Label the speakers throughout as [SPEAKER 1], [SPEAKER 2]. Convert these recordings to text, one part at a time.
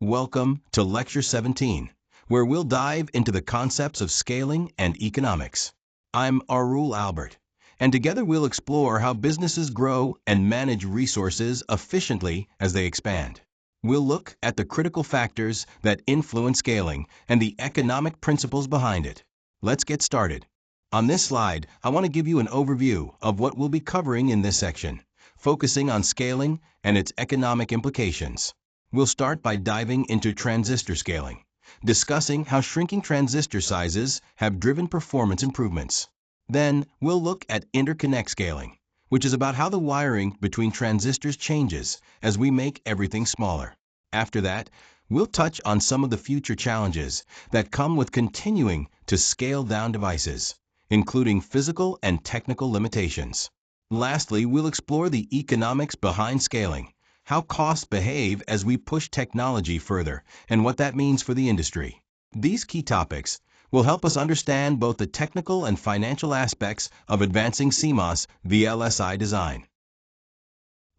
[SPEAKER 1] Welcome to Lecture 17, where we'll dive into the concepts of scaling and economics. I'm Arul Albert, and together we'll explore how businesses grow and manage resources efficiently as they expand. We'll look at the critical factors that influence scaling and the economic principles behind it. Let's get started. On this slide, I want to give you an overview of what we'll be covering in this section, focusing on scaling and its economic implications. We'll start by diving into transistor scaling, discussing how shrinking transistor sizes have driven performance improvements. Then, we'll look at interconnect scaling, which is about how the wiring between transistors changes as we make everything smaller. After that, we'll touch on some of the future challenges that come with continuing to scale down devices, including physical and technical limitations. Lastly, we'll explore the economics behind scaling, how costs behave as we push technology further, and what that means for the industry. These key topics will help us understand both the technical and financial aspects of advancing CMOS VLSI design.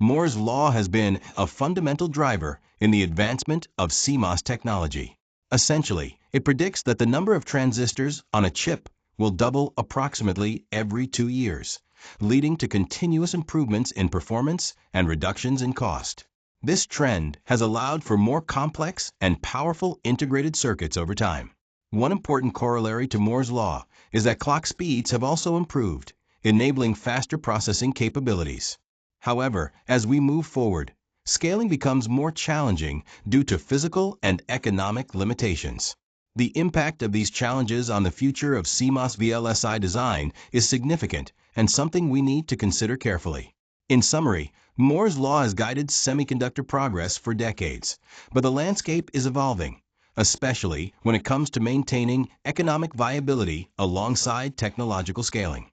[SPEAKER 1] Moore's law has been a fundamental driver in the advancement of CMOS technology. Essentially, it predicts that the number of transistors on a chip will double approximately every 2 years, leading to continuous improvements in performance and reductions in cost. This trend has allowed for more complex and powerful integrated circuits over time. One important corollary to Moore's law is that clock speeds have also improved, enabling faster processing capabilities. However, as we move forward, scaling becomes more challenging due to physical and economic limitations. The impact of these challenges on the future of CMOS VLSI design is significant and something we need to consider carefully. In summary, Moore's law has guided semiconductor progress for decades, but the landscape is evolving, especially when it comes to maintaining economic viability alongside technological scaling.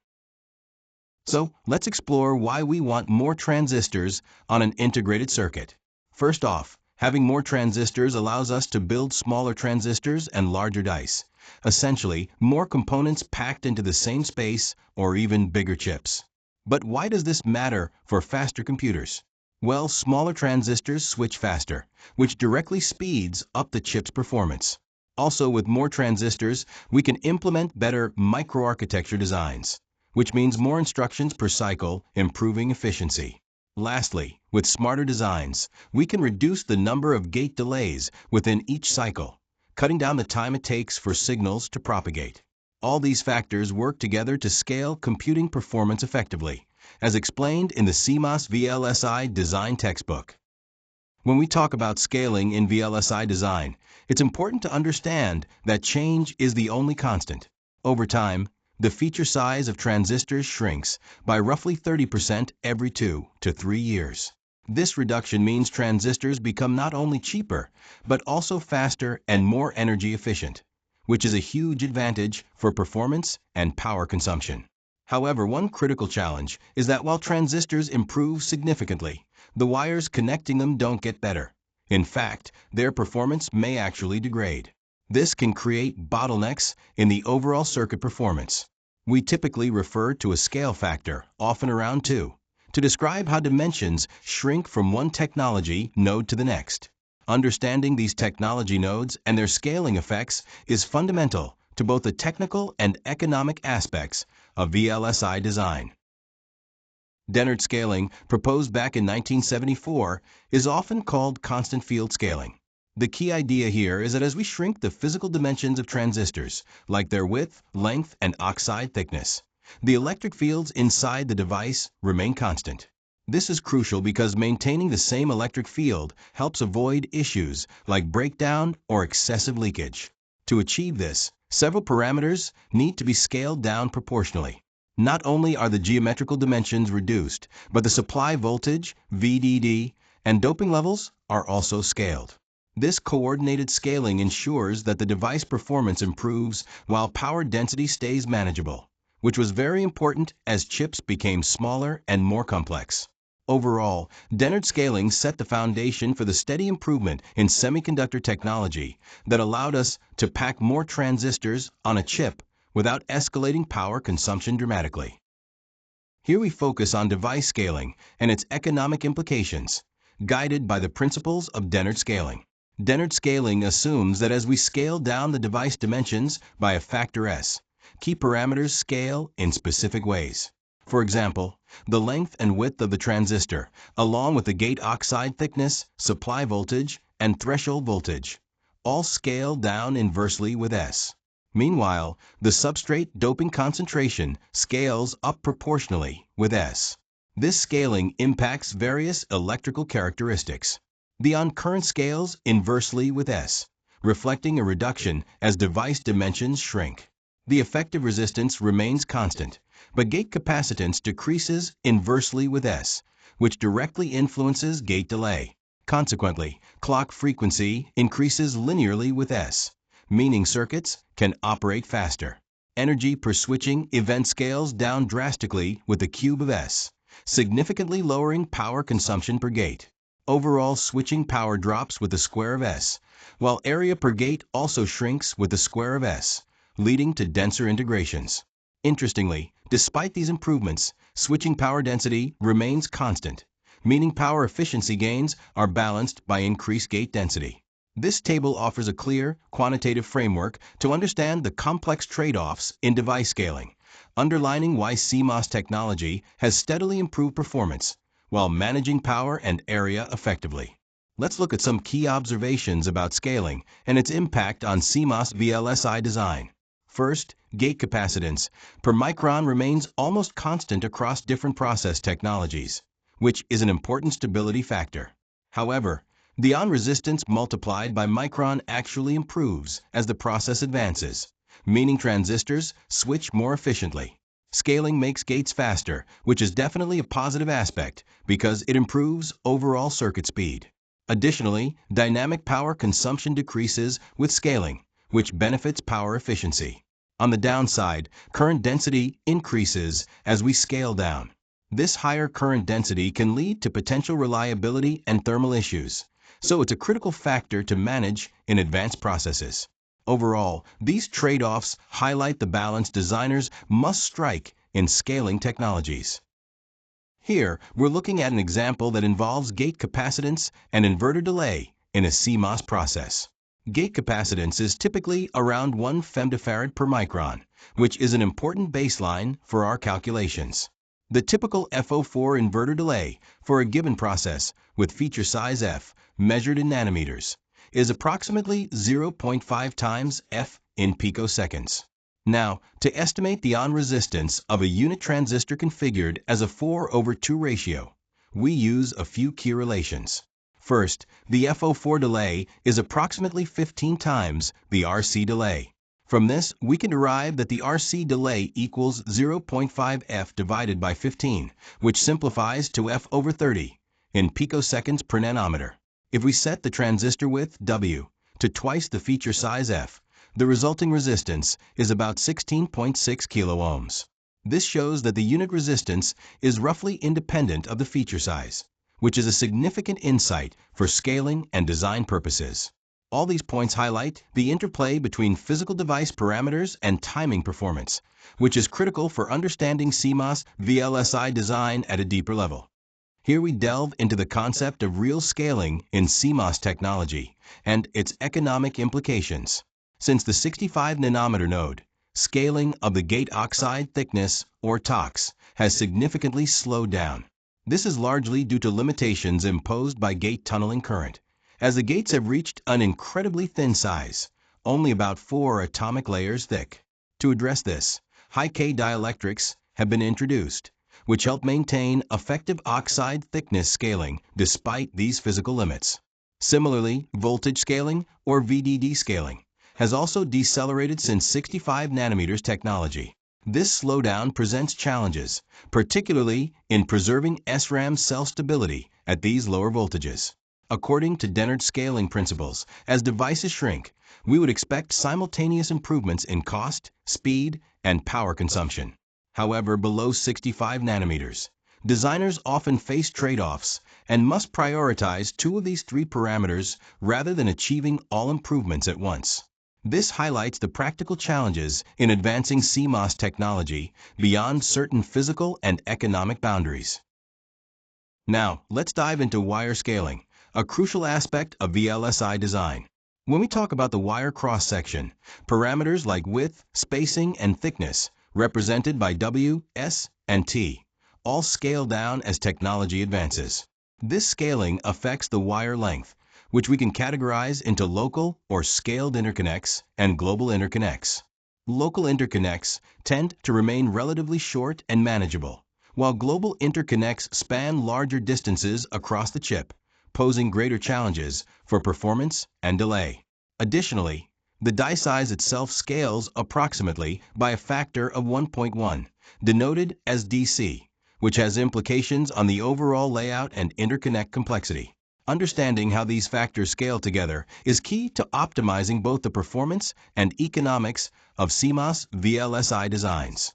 [SPEAKER 1] So, let's explore why we want more transistors on an integrated circuit. First off, having more transistors allows us to build smaller transistors and larger dice, essentially more components packed into the same space or even bigger chips. But why does this matter for faster computers? Well, smaller transistors switch faster, which directly speeds up the chip's performance. Also, with more transistors, we can implement better microarchitecture designs, which means more instructions per cycle, improving efficiency. Lastly, with smarter designs, we can reduce the number of gate delays within each cycle, cutting down the time it takes for signals to propagate. All these factors work together to scale computing performance effectively, as explained in the CMOS VLSI design textbook. When we talk about scaling in VLSI design, it's important to understand that change is the only constant. Over time, the feature size of transistors shrinks by roughly 30% every 2 to 3 years. This reduction means transistors become not only cheaper, but also faster and more energy efficient, which is a huge advantage for performance and power consumption. However, one critical challenge is that while transistors improve significantly, the wires connecting them don't get better. In fact, their performance may actually degrade. This can create bottlenecks in the overall circuit performance. We typically refer to a scale factor, often around 2, to describe how dimensions shrink from one technology node to the next. Understanding these technology nodes and their scaling effects is fundamental to both the technical and economic aspects of VLSI design. Dennard scaling, proposed back in 1974, is often called constant field scaling. The key idea here is that as we shrink the physical dimensions of transistors, like their width, length, and oxide thickness, the electric fields inside the device remain constant. This is crucial because maintaining the same electric field helps avoid issues like breakdown or excessive leakage. To achieve this, several parameters need to be scaled down proportionally. Not only are the geometrical dimensions reduced, but the supply voltage, VDD, and doping levels are also scaled. This coordinated scaling ensures that the device performance improves while power density stays manageable, which was very important as chips became smaller and more complex. Overall, Dennard scaling set the foundation for the steady improvement in semiconductor technology that allowed us to pack more transistors on a chip without escalating power consumption dramatically. Here we focus on device scaling and its economic implications, guided by the principles of Dennard scaling. Dennard scaling assumes that as we scale down the device dimensions by a factor S, key parameters scale in specific ways. For example, the length and width of the transistor, along with the gate oxide thickness, supply voltage, and threshold voltage, all scale down inversely with S. Meanwhile, the substrate doping concentration scales up proportionally with S. This scaling impacts various electrical characteristics. The on current scales inversely with S, reflecting a reduction as device dimensions shrink. The effective resistance remains constant, but gate capacitance decreases inversely with S, which directly influences gate delay. Consequently, clock frequency increases linearly with S, meaning circuits can operate faster. Energy per switching event scales down drastically with the cube of S, significantly lowering power consumption per gate. Overall switching power drops with the square of S, while area per gate also shrinks with the square of S, leading to denser integrations. Interestingly, despite these improvements, switching power density remains constant, meaning power efficiency gains are balanced by increased gate density. This table offers a clear, quantitative framework to understand the complex trade-offs in device scaling, underlining why CMOS technology has steadily improved performance while managing power and area effectively. Let's look at some key observations about scaling and its impact on CMOS VLSI design. First, gate capacitance per micron remains almost constant across different process technologies, which is an important stability factor. However, the on resistance multiplied by micron actually improves as the process advances, meaning transistors switch more efficiently. Scaling makes gates faster, which is definitely a positive aspect because it improves overall circuit speed. Additionally, dynamic power consumption decreases with scaling, which benefits power efficiency. On the downside, current density increases as we scale down. This higher current density can lead to potential reliability and thermal issues, so it's a critical factor to manage in advanced processes. Overall, these trade-offs highlight the balance designers must strike in scaling technologies. Here, we're looking at an example that involves gate capacitance and inverter delay in a CMOS process. Gate capacitance is typically around 1 femtofarad per micron, which is an important baseline for our calculations. The typical FO4 inverter delay for a given process with feature size F, measured in nanometers, is approximately 0.5 times F in picoseconds. Now, to estimate the on resistance of a unit transistor configured as a 4:2 ratio, we use a few key relations. First, the FO4 delay is approximately 15 times the RC delay. From this, we can derive that the RC delay equals 0.5 F divided by 15, which simplifies to F over 30 in picoseconds per nanometer. If we set the transistor width W to twice the feature size F, the resulting resistance is about 16.6 kilo ohms. This shows that the unit resistance is roughly independent of the feature size, which is a significant insight for scaling and design purposes. All these points highlight the interplay between physical device parameters and timing performance, which is critical for understanding CMOS VLSI design at a deeper level. Here we delve into the concept of real scaling in CMOS technology and its economic implications. Since the 65 nanometer node, scaling of the gate oxide thickness, or TOX, has significantly slowed down. This is largely due to limitations imposed by gate tunneling current, as the gates have reached an incredibly thin size, only about 4 atomic layers thick. To address this, high-K dielectrics have been introduced, which help maintain effective oxide thickness scaling despite these physical limits. Similarly, voltage scaling, or VDD scaling, has also decelerated since 65 nanometers technology. This slowdown presents challenges, particularly in preserving SRAM cell stability at these lower voltages. According to Dennard scaling principles, as devices shrink, we would expect simultaneous improvements in cost, speed, and power consumption. However, below 65 nanometers, designers often face trade-offs and must prioritize 2 of these 3 parameters rather than achieving all improvements at once. This highlights the practical challenges in advancing CMOS technology beyond certain physical and economic boundaries. Now, let's dive into wire scaling, a crucial aspect of VLSI design. When we talk about the wire cross-section, parameters like width, spacing, and thickness, represented by W, S, and T, all scale down as technology advances. This scaling affects the wire length, which we can categorize into local or scaled interconnects and global interconnects. Local interconnects tend to remain relatively short and manageable, while global interconnects span larger distances across the chip, posing greater challenges for performance and delay. Additionally, the die size itself scales approximately by a factor of 1.1, denoted as DC, which has implications on the overall layout and interconnect complexity. Understanding how these factors scale together is key to optimizing both the performance and economics of CMOS VLSI designs.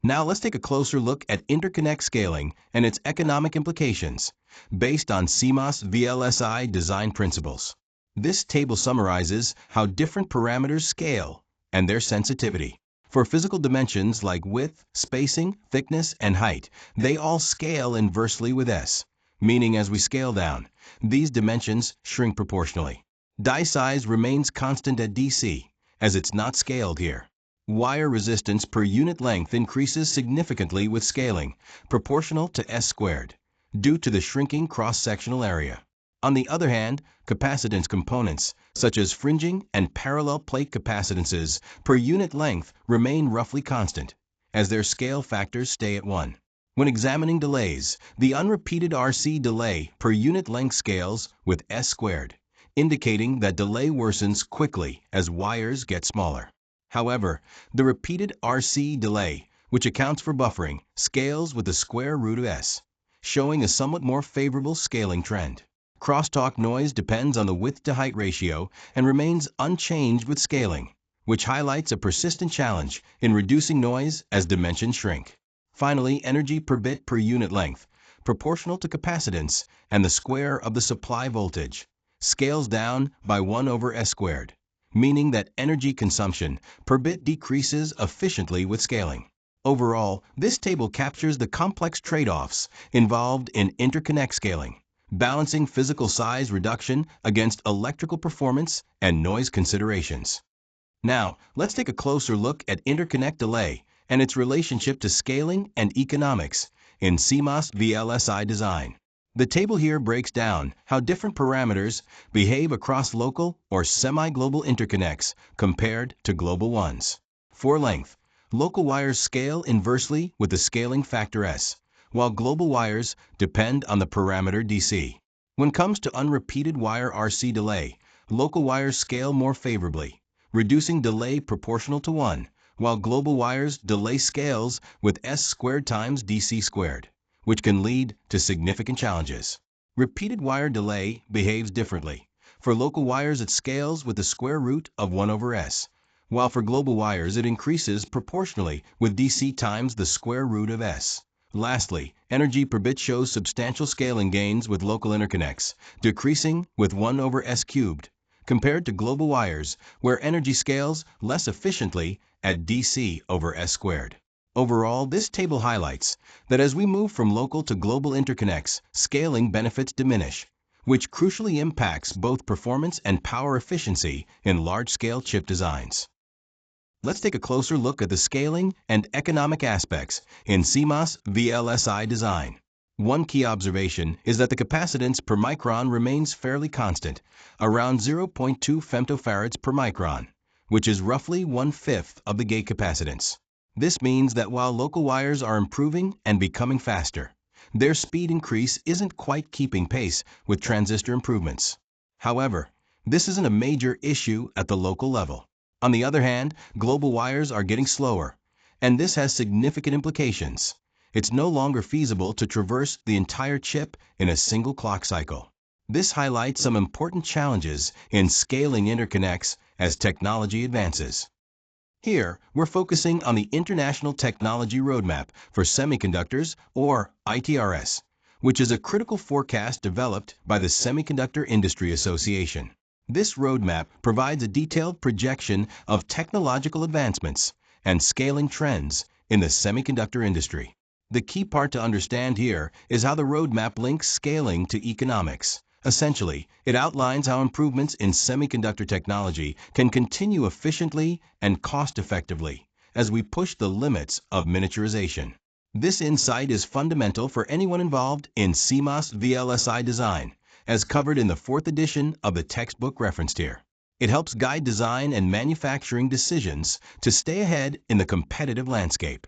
[SPEAKER 1] Now let's take a closer look at interconnect scaling and its economic implications based on CMOS VLSI design principles. This table summarizes how different parameters scale and their sensitivity. For physical dimensions like width, spacing, thickness, and height, they all scale inversely with S, meaning as we scale down, these dimensions shrink proportionally. Die size remains constant at DC, as it's not scaled here. Wire resistance per unit length increases significantly with scaling, proportional to S squared, due to the shrinking cross-sectional area. On the other hand, capacitance components, such as fringing and parallel plate capacitances per unit length, remain roughly constant, as their scale factors stay at 1. When examining delays, the unrepeated RC delay per unit length scales with S squared, indicating that delay worsens quickly as wires get smaller. However, the repeated RC delay, which accounts for buffering, scales with the square root of S, showing a somewhat more favorable scaling trend. Crosstalk noise depends on the width-to-height ratio and remains unchanged with scaling, which highlights a persistent challenge in reducing noise as dimensions shrink. Finally, energy per bit per unit length, proportional to capacitance and the square of the supply voltage, scales down by 1 over S squared, meaning that energy consumption per bit decreases efficiently with scaling. Overall, this table captures the complex trade-offs involved in interconnect scaling, balancing physical size reduction against electrical performance and noise considerations. Now, let's take a closer look at interconnect delay and its relationship to scaling and economics in CMOS VLSI design. The table here breaks down how different parameters behave across local or semi-global interconnects compared to global ones. For length, local wires scale inversely with the scaling factor S, while global wires depend on the parameter DC. When it comes to unrepeated wire RC delay, local wires scale more favorably, reducing delay proportional to 1, while global wires delay scales with S squared times DC squared, which can lead to significant challenges. Repeated wire delay behaves differently. For local wires, it scales with the square root of 1 over S, while for global wires, it increases proportionally with DC times the square root of S. Lastly, energy per bit shows substantial scaling gains with local interconnects, decreasing with 1 over S cubed, compared to global wires, where energy scales less efficiently at DC over S squared. Overall, this table highlights that as we move from local to global interconnects, scaling benefits diminish, which crucially impacts both performance and power efficiency in large-scale chip designs. Let's take a closer look at the scaling and economic aspects in CMOS VLSI design. One key observation is that the capacitance per micron remains fairly constant, around 0.2 femtofarads per micron, which is roughly 1/5 of the gate capacitance. This means that while local wires are improving and becoming faster, their speed increase isn't quite keeping pace with transistor improvements. However, this isn't a major issue at the local level. On the other hand, global wires are getting slower, and this has significant implications. It's no longer feasible to traverse the entire chip in a single clock cycle. This highlights some important challenges in scaling interconnects as technology advances. Here, we're focusing on the International Technology Roadmap for Semiconductors, or ITRS, which is a critical forecast developed by the Semiconductor Industry Association. This roadmap provides a detailed projection of technological advancements and scaling trends in the semiconductor industry. The key part to understand here is how the roadmap links scaling to economics, Essentially, it outlines how improvements in semiconductor technology can continue efficiently and cost-effectively as we push the limits of miniaturization. This insight is fundamental for anyone involved in CMOS VLSI design, as covered in the fourth edition of the textbook referenced here. It helps guide design and manufacturing decisions to stay ahead in the competitive landscape.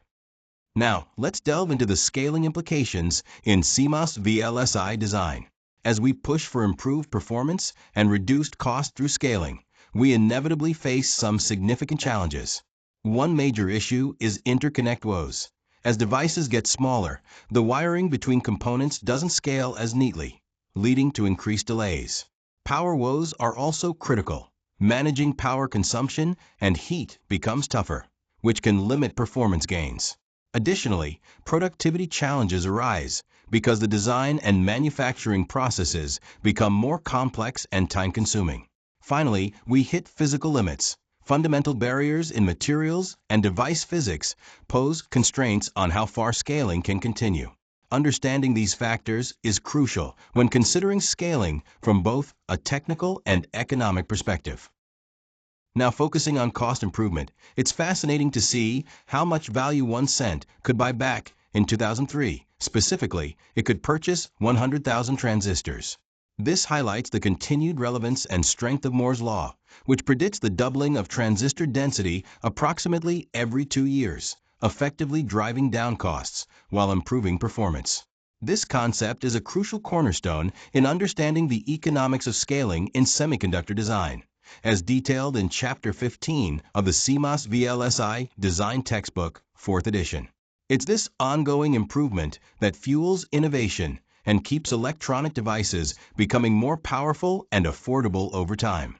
[SPEAKER 1] Now, let's delve into the scaling implications in CMOS VLSI design. As we push for improved performance and reduced cost through scaling, we inevitably face some significant challenges. One major issue is interconnect woes. As devices get smaller, the wiring between components doesn't scale as neatly, leading to increased delays. Power woes are also critical. Managing power consumption and heat becomes tougher, which can limit performance gains. Additionally, productivity challenges arise because the design and manufacturing processes become more complex and time-consuming. Finally, we hit physical limits. Fundamental barriers in materials and device physics pose constraints on how far scaling can continue. Understanding these factors is crucial when considering scaling from both a technical and economic perspective. Now, focusing on cost improvement, it's fascinating to see how much value 1 cent could buy back in 2003. Specifically, it could purchase 100,000 transistors. This highlights the continued relevance and strength of Moore's Law, which predicts the doubling of transistor density approximately every 2 years, effectively driving down costs while improving performance. This concept is a crucial cornerstone in understanding the economics of scaling in semiconductor design, as detailed in Chapter 15 of the CMOS VLSI Design Textbook, 4th edition. It's this ongoing improvement that fuels innovation and keeps electronic devices becoming more powerful and affordable over time.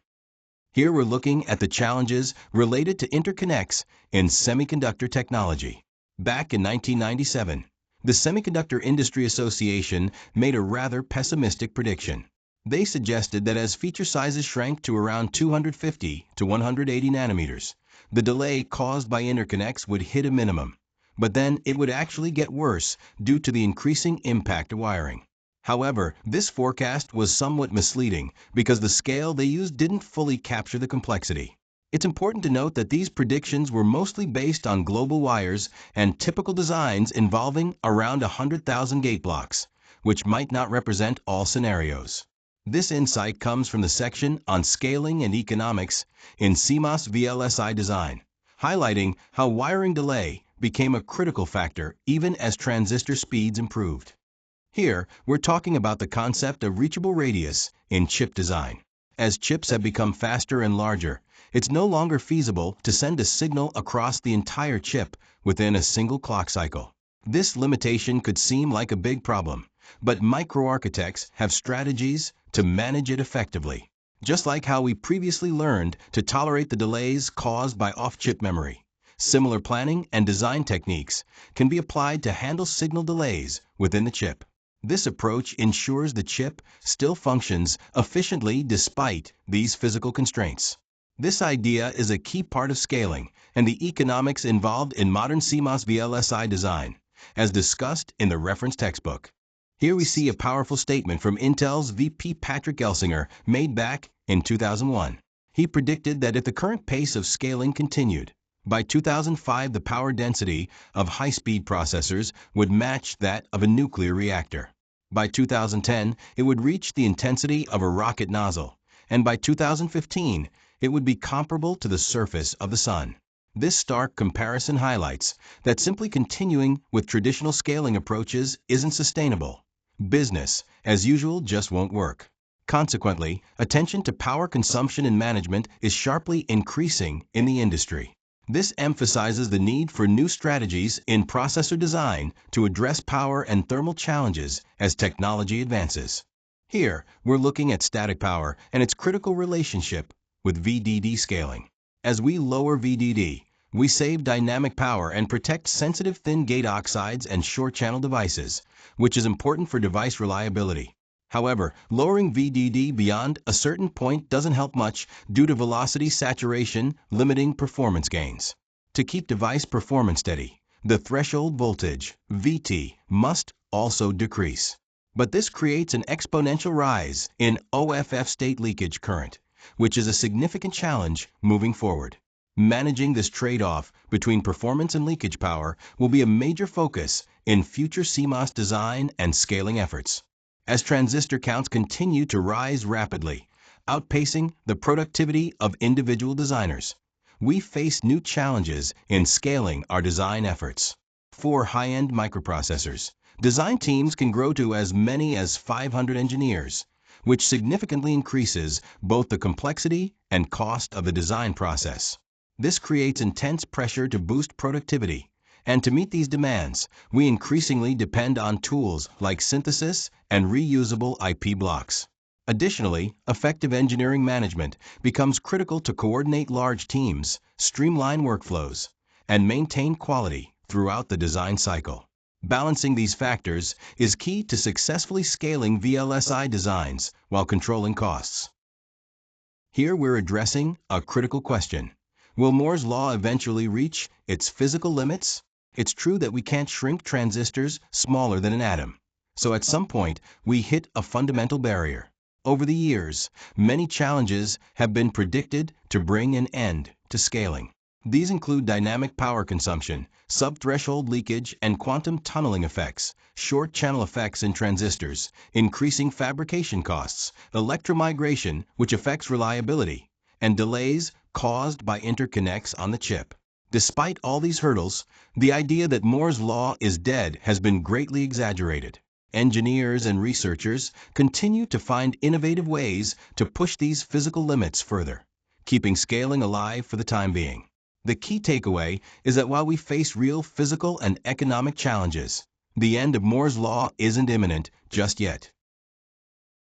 [SPEAKER 1] Here we're looking at the challenges related to interconnects in semiconductor technology. Back in 1997, the Semiconductor Industry Association made a rather pessimistic prediction. They suggested that as feature sizes shrank to around 250 to 180 nanometers, the delay caused by interconnects would hit a minimum. But then it would actually get worse due to the increasing impact of wiring. However, this forecast was somewhat misleading because the scale they used didn't fully capture the complexity. It's important to note that these predictions were mostly based on global wires and typical designs involving around 100,000 gate blocks, which might not represent all scenarios. This insight comes from the section on scaling and economics in CMOS VLSI design, highlighting how wiring delay became a critical factor even as transistor speeds improved. Here, we're talking about the concept of reachable radius in chip design. As chips have become faster and larger, it's no longer feasible to send a signal across the entire chip within a single clock cycle. This limitation could seem like a big problem, but microarchitects have strategies to manage it effectively. Just like how we previously learned to tolerate the delays caused by off-chip memory, similar planning and design techniques can be applied to handle signal delays within the chip. This approach ensures the chip still functions efficiently despite these physical constraints. This idea is a key part of scaling and the economics involved in modern CMOS VLSI design, as discussed in the reference textbook. Here we see a powerful statement from Intel's VP Patrick Gelsinger made back in 2001. He predicted that if the current pace of scaling continued, by 2005 the power density of high-speed processors would match that of a nuclear reactor. By 2010, it would reach the intensity of a rocket nozzle, and by 2015, it would be comparable to the surface of the sun. This stark comparison highlights that simply continuing with traditional scaling approaches isn't sustainable. Business, as usual, just won't work. Consequently, attention to power consumption and management is sharply increasing in the industry. This emphasizes the need for new strategies in processor design to address power and thermal challenges as technology advances. Here, we're looking at static power and its critical relationship with VDD scaling. As we lower VDD, we save dynamic power and protect sensitive thin gate oxides and short-channel devices, which is important for device reliability. However, lowering VDD beyond a certain point doesn't help much due to velocity saturation limiting performance gains. To keep device performance steady, the threshold voltage, VT, must also decrease. But this creates an exponential rise in OFF state leakage current, which is a significant challenge moving forward. Managing this trade-off between performance and leakage power will be a major focus in future CMOS design and scaling efforts. As transistor counts continue to rise rapidly, outpacing the productivity of individual designers, we face new challenges in scaling our design efforts. For high-end microprocessors, design teams can grow to as many as 500 engineers, which significantly increases both the complexity and cost of the design process. This creates intense pressure to boost productivity, and to meet these demands, we increasingly depend on tools like synthesis and reusable IP blocks. Additionally, effective engineering management becomes critical to coordinate large teams, streamline workflows, and maintain quality throughout the design cycle. Balancing these factors is key to successfully scaling VLSI designs while controlling costs. Here we're addressing a critical question. Will Moore's law eventually reach its physical limits? It's true that we can't shrink transistors smaller than an atom. So at some point, we hit a fundamental barrier. Over the years, many challenges have been predicted to bring an end to scaling. These include dynamic power consumption, subthreshold leakage and quantum tunneling effects, short channel effects in transistors, increasing fabrication costs, electromigration, which affects reliability, and delays caused by interconnects on the chip. Despite all these hurdles, the idea that Moore's law is dead has been greatly exaggerated. Engineers and researchers continue to find innovative ways to push these physical limits further, keeping scaling alive for the time being. The key takeaway is that while we face real physical and economic challenges, the end of Moore's law isn't imminent just yet.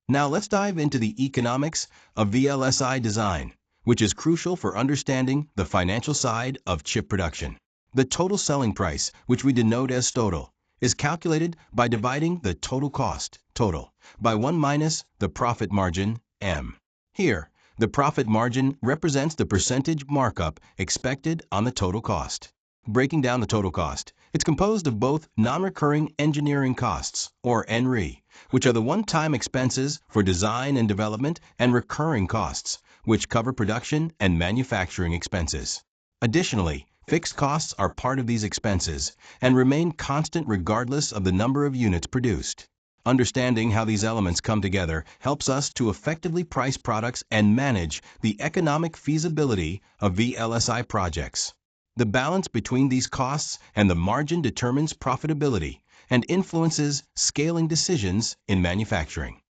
[SPEAKER 1] Now let's dive into the economics of VLSI design, which is crucial for understanding the financial side of chip production. The total selling price, which we denote as total, is calculated by dividing the total cost, total, by 1 minus the profit margin, M. Here, the profit margin represents the percentage markup expected on the total cost. Breaking down the total cost, it's composed of both non-recurring engineering costs, or NRE, which are the one-time expenses for design and development, and recurring costs, which cover production and manufacturing expenses. Additionally, fixed costs are part of these expenses and remain constant regardless of the number of units produced. Understanding how these elements come together helps us to effectively price products and manage the economic feasibility of VLSI projects. The balance between these costs and the margin determines profitability and influences scaling decisions in manufacturing.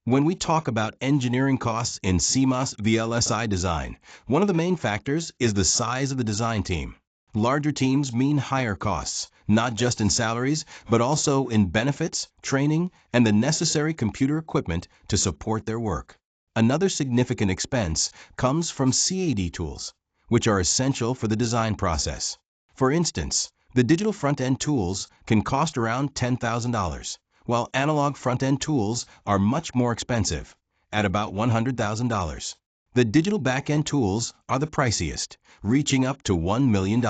[SPEAKER 1] When we talk about engineering costs in CMOS VLSI design, one of the main factors is the size of the design team. Larger teams mean higher costs, not just in salaries, but also in benefits, training, and the necessary computer equipment to support their work. Another significant expense comes from CAD tools, which are essential for the design process. For instance, the digital front-end tools can cost around $10,000. While analog front-end tools are much more expensive, at about $100,000. The digital back-end tools are the priciest, reaching up to $1 million.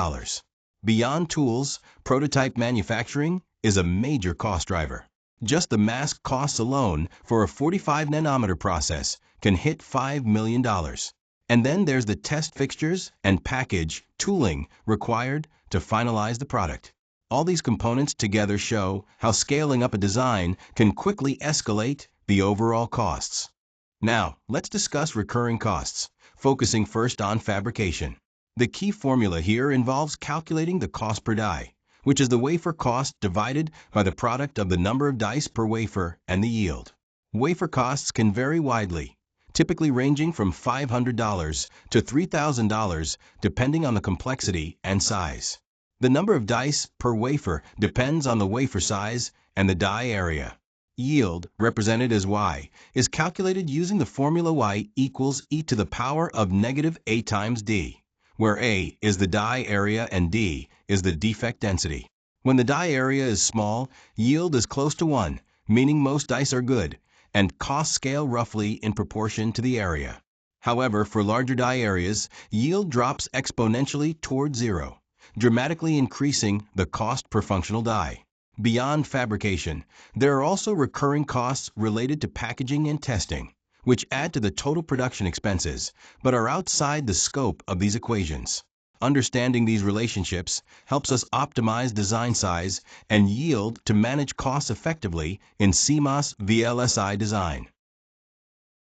[SPEAKER 1] Beyond tools, prototype manufacturing is a major cost driver. Just the mask costs alone for a 45-nanometer process can hit $5 million. And then there's the test fixtures and package tooling required to finalize the product. All these components together show how scaling up a design can quickly escalate the overall costs. Now, let's discuss recurring costs, focusing first on fabrication. The key formula here involves calculating the cost per die, which is the wafer cost divided by the product of the number of dice per wafer and the yield. Wafer costs can vary widely, typically ranging from $500 to $3,000 depending on the complexity and size. The number of dice per wafer depends on the wafer size and the die area. Yield, represented as Y, is calculated using the formula Y equals e to the power of negative A times D, where A is the die area and D is the defect density. When the die area is small, yield is close to 1, meaning most dice are good, and costs scale roughly in proportion to the area. However, for larger die areas, yield drops exponentially toward 0. Dramatically increasing the cost per functional die. Beyond fabrication, there are also recurring costs related to packaging and testing, which add to the total production expenses, but are outside the scope of these equations. Understanding these relationships helps us optimize design size and yield to manage costs effectively in CMOS VLSI design.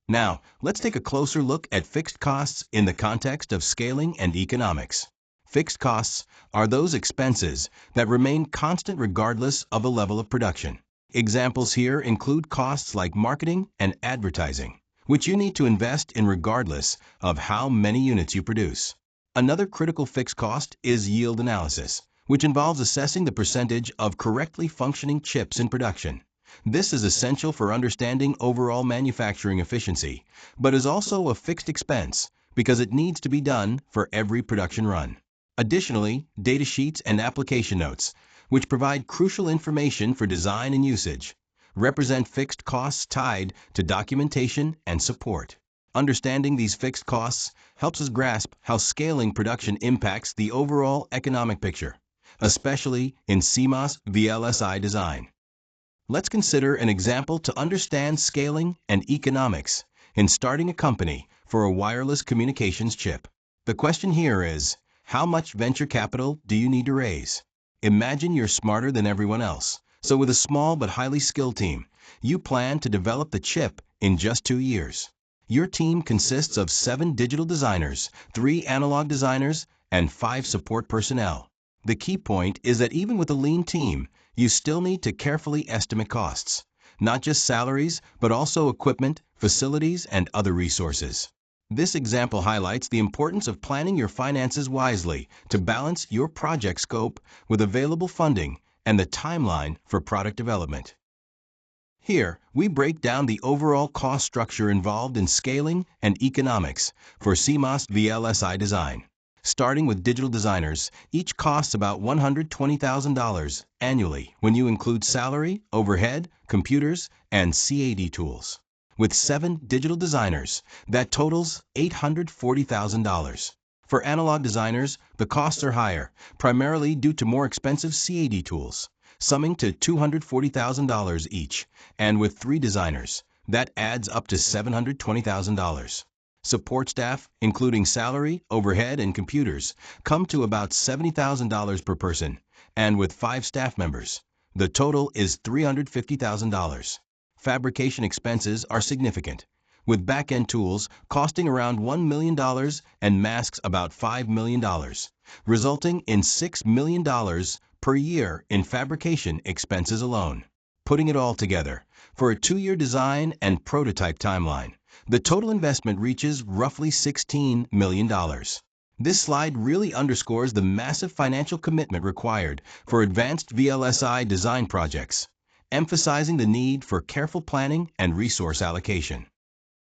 [SPEAKER 1] Now, let's take a closer look at fixed costs in the context of scaling and economics. Fixed costs are those expenses that remain constant regardless of the level of production. Examples here include costs like marketing and advertising, which you need to invest in regardless of how many units you produce. Another critical fixed cost is yield analysis, which involves assessing the percentage of correctly functioning chips in production. This is essential for understanding overall manufacturing efficiency, but is also a fixed expense because it needs to be done for every production run. Additionally, datasheets and application notes, which provide crucial information for design and usage, represent fixed costs tied to documentation and support. Understanding these fixed costs helps us grasp how scaling production impacts the overall economic picture, especially in CMOS VLSI design. Let's consider an example to understand scaling and economics in starting a company for a wireless communications chip. The question here is, how much venture capital do you need to raise? Imagine you're smarter than everyone else. So with a small but highly skilled team, you plan to develop the chip in just 2 years. Your team consists of 7 digital designers, 3 analog designers, and 5 support personnel. The key point is that even with a lean team, you still need to carefully estimate costs, not just salaries, but also equipment, facilities, and other resources. This example highlights the importance of planning your finances wisely to balance your project scope with available funding and the timeline for product development. Here, we break down the overall cost structure involved in scaling and economics for CMOS VLSI design. Starting with digital designers, each costs about $120,000 annually when you include salary, overhead, computers, and CAD tools. With 7 digital designers, that totals $840,000. For analog designers, the costs are higher, primarily due to more expensive CAD tools, summing to $240,000 each, and with 3 designers, that adds up to $720,000. Support staff, including salary, overhead, and computers, come to about $70,000 per person, and with 5 staff members, the total is $350,000. Fabrication expenses are significant, with back-end tools costing around $1 million and masks about $5 million, resulting in $6 million per year in fabrication expenses alone. Putting it all together, for a 2-year design and prototype timeline, the total investment reaches roughly $16 million. This slide really underscores the massive financial commitment required for advanced VLSI design projects, emphasizing the need for careful planning and resource allocation.